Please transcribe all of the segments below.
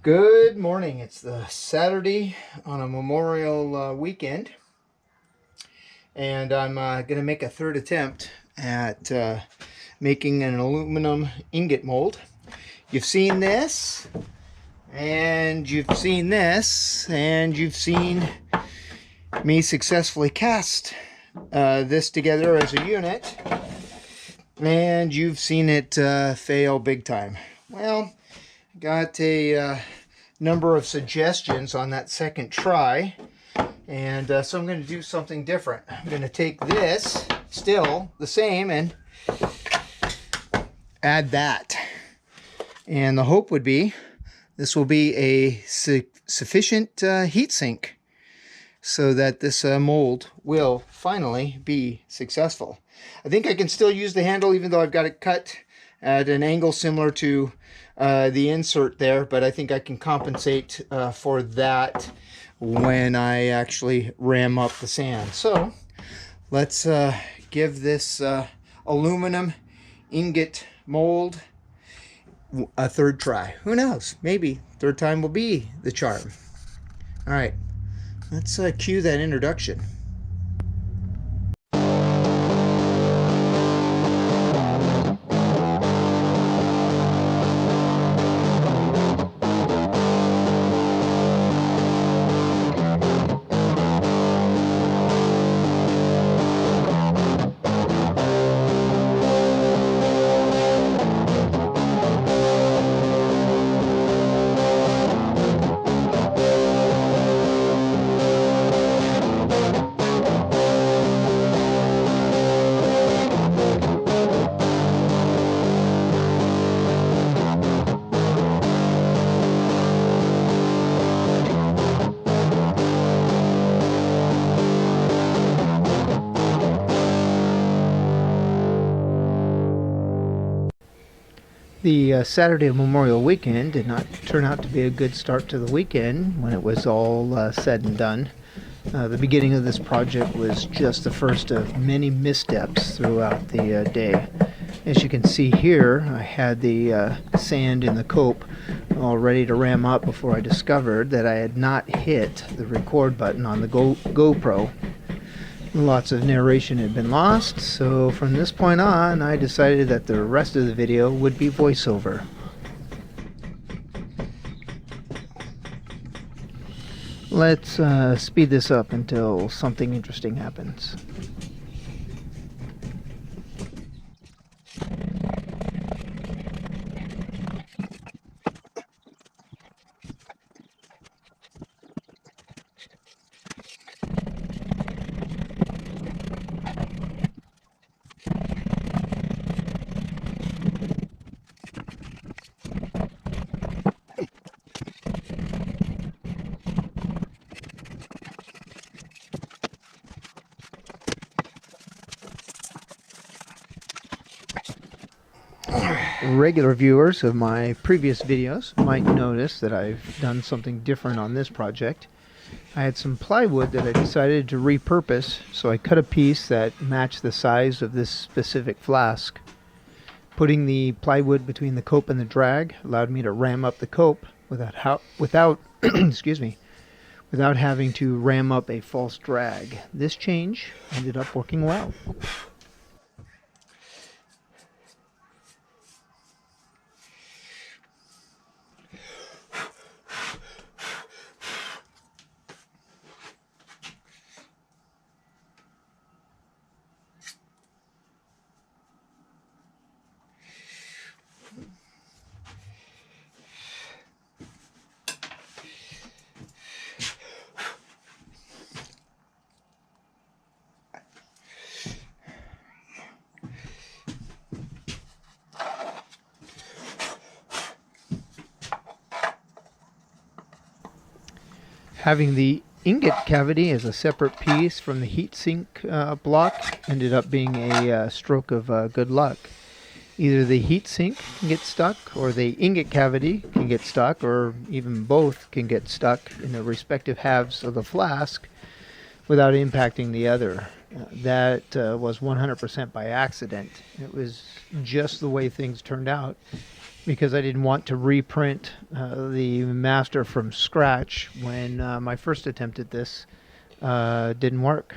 Good morning. It's the Saturday on a Memorial weekend, and I'm going to make a third attempt at making an aluminum ingot mold. You've seen this, and you've seen this, and you've seen me successfully cast this together as a unit, and you've seen it fail big time. Well, got a number of suggestions on that second try, and so I'm going to do something different. I'm going to take this, still the same, and add that. And the hope would be this will be a sufficient heat sink so that this mold will finally be successful. I think I can still use the handle even though I've got it cut at an angle similar to the insert there, but I think I can compensate for that when I actually ram up the sand. So let's give this aluminum ingot mold a third try. Who knows? Maybe third time will be the charm. All right, let's cue that introduction. The Saturday Memorial Weekend did not turn out to be a good start to the weekend when it was all said and done. The beginning of this project was just the first of many missteps throughout the day. As you can see here, I had the sand in the cope all ready to ram up before I discovered that I had not hit the record button on the GoPro. Lots of narration had been lost, so from this point on I decided that the rest of the video would be voiceover. Let's speed this up until something interesting happens. Regular viewers of my previous videos might notice that I've done something different on this project. I had some plywood that I decided to repurpose, so I cut a piece that matched the size of this specific flask. Putting the plywood between the cope and the drag allowed me to ram up the cope without excuse me, without having to ram up a false drag. This change ended up working well. Having the ingot cavity as a separate piece from the heatsink block ended up being a stroke of good luck. Either the heatsink can get stuck, or the ingot cavity can get stuck, or even both can get stuck in the respective halves of the flask without impacting the other. That was 100% by accident. It was just the way things turned out. because I didn't want to reprint the master from scratch when my first attempt at this didn't work.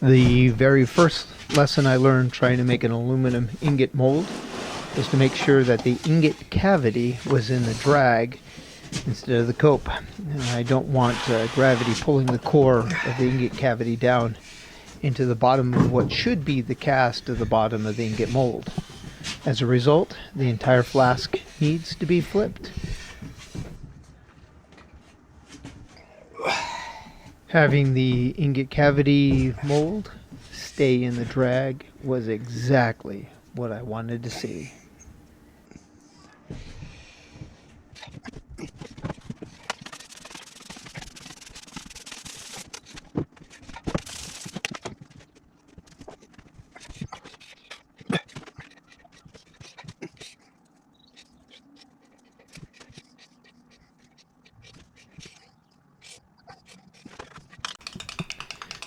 The very first lesson I learned trying to make an aluminum ingot mold was to make sure that the ingot cavity was in the drag instead of the cope. And I don't want gravity pulling the core of the ingot cavity down into the bottom of what should be the cast of the bottom of the ingot mold. As a result, the entire flask needs to be flipped. Having the ingot cavity mold stay in the drag was exactly what I wanted to see.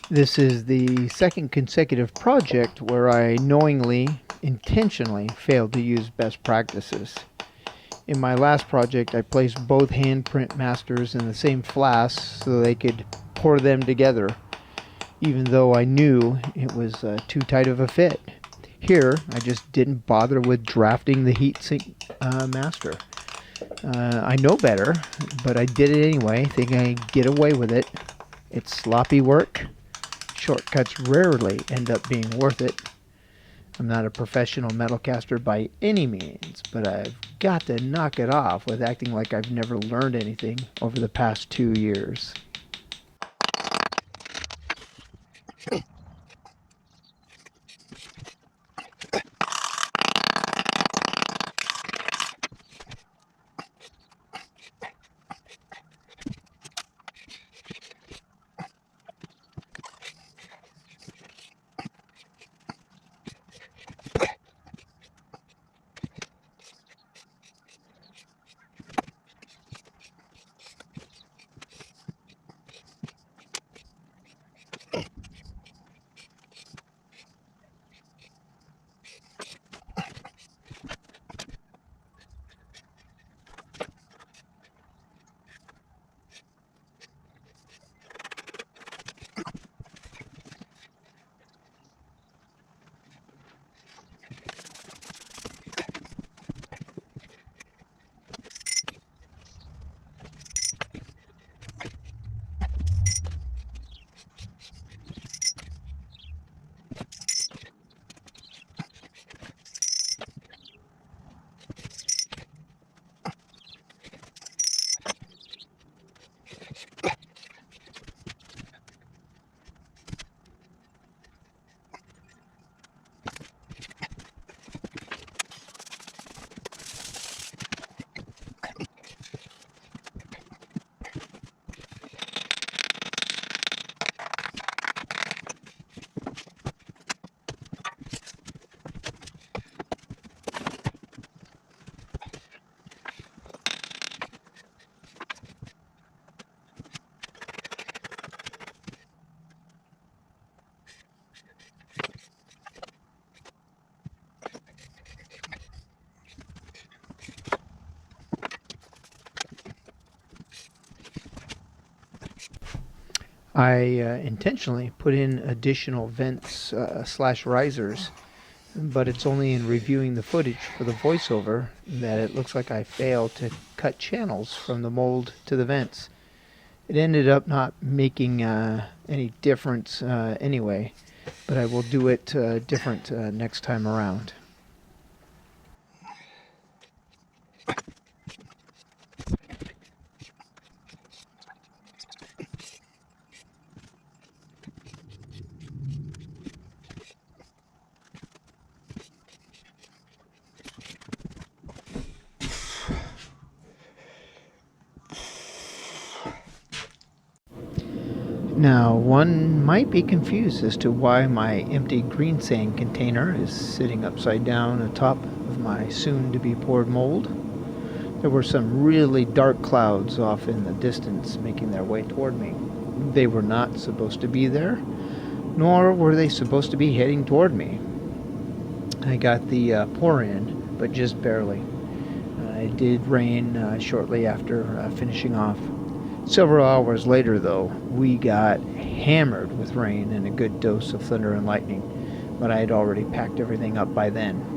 This is the second consecutive project where I knowingly, intentionally failed to use best practices. In my last project, I placed both handprint masters in the same flask so they could pour them together, even though I knew it was too tight of a fit. Here, I just didn't bother with drafting the heatsink master. I know better, but I did it anyway, thinking I'd get away with it. It's sloppy work. Shortcuts rarely end up being worth it. I'm not a professional metal caster by any means, but I've got to knock it off with acting like I've never learned anything over the past 2 years. I intentionally put in additional vents slash risers, but it's only in reviewing the footage for the voiceover that it looks like I failed to cut channels from the mold to the vents. It ended up not making any difference anyway, but I will do it different next time around. Now, one might be confused as to why my empty green sand container is sitting upside down atop of my soon-to-be poured mold. There were some really dark clouds off in the distance making their way toward me. They were not supposed to be there, nor were they supposed to be heading toward me. I got the pour in, but just barely. It did rain shortly after finishing off. Several hours later, though, we got hammered with rain and a good dose of thunder and lightning, but I had already packed everything up by then.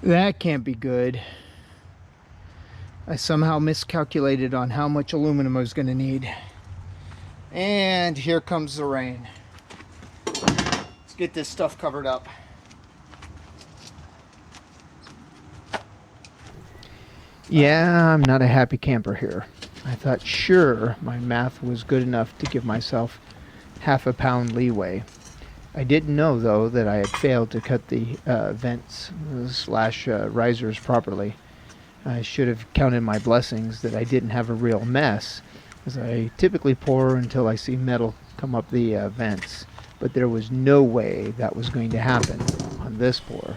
That can't be good. I somehow miscalculated on how much aluminum I was going to need. And here comes the rain. Let's get this stuff covered up. Yeah, I'm not a happy camper here. I thought sure my math was good enough to give myself half a pound leeway. I didn't know, though, that I had failed to cut the vents slash risers properly. I should have counted my blessings that I didn't have a real mess, as I typically pour until I see metal come up the vents. But there was no way that was going to happen on this pour.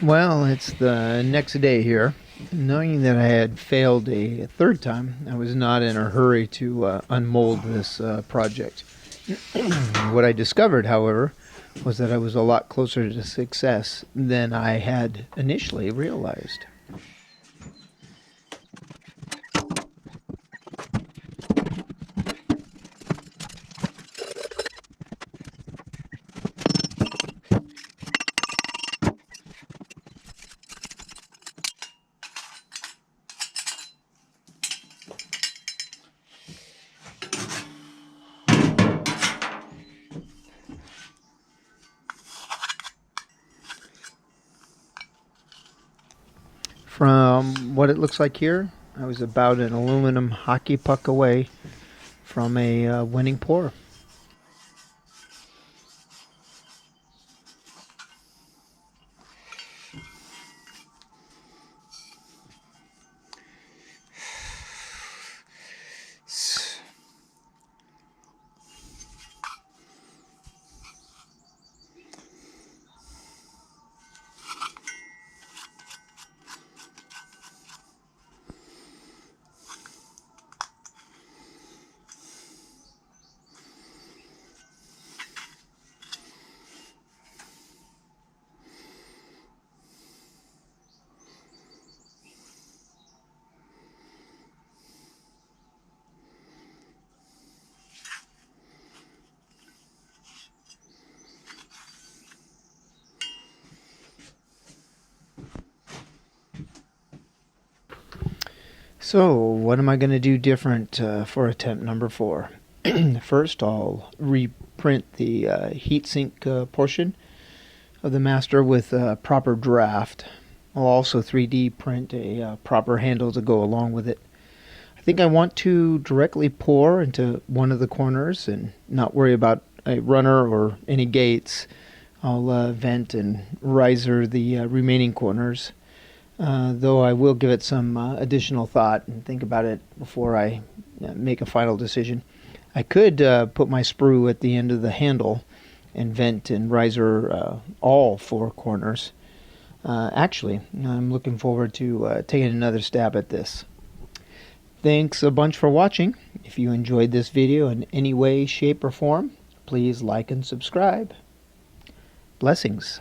Well, it's the next day here. Knowing that I had failed a third time, I was not in a hurry to unmold this project. What I discovered, however, was that I was a lot closer to success than I had initially realized. From what it looks like here, I was about an aluminum hockey puck away from a winning pour. So, what am I going to do different for attempt number 4? First, I'll reprint the heatsink portion of the master with a proper draft. I'll also 3D print a proper handle to go along with it. I think I want to directly pour into one of the corners and not worry about a runner or any gates. I'll vent and riser the remaining corners. Though I will give it some additional thought and think about it before I make a final decision. I could put my sprue at the end of the handle and vent and riser all 4 corners. Actually, I'm looking forward to taking another stab at this. Thanks a bunch for watching. If you enjoyed this video in any way, shape, or form, please like and subscribe. Blessings.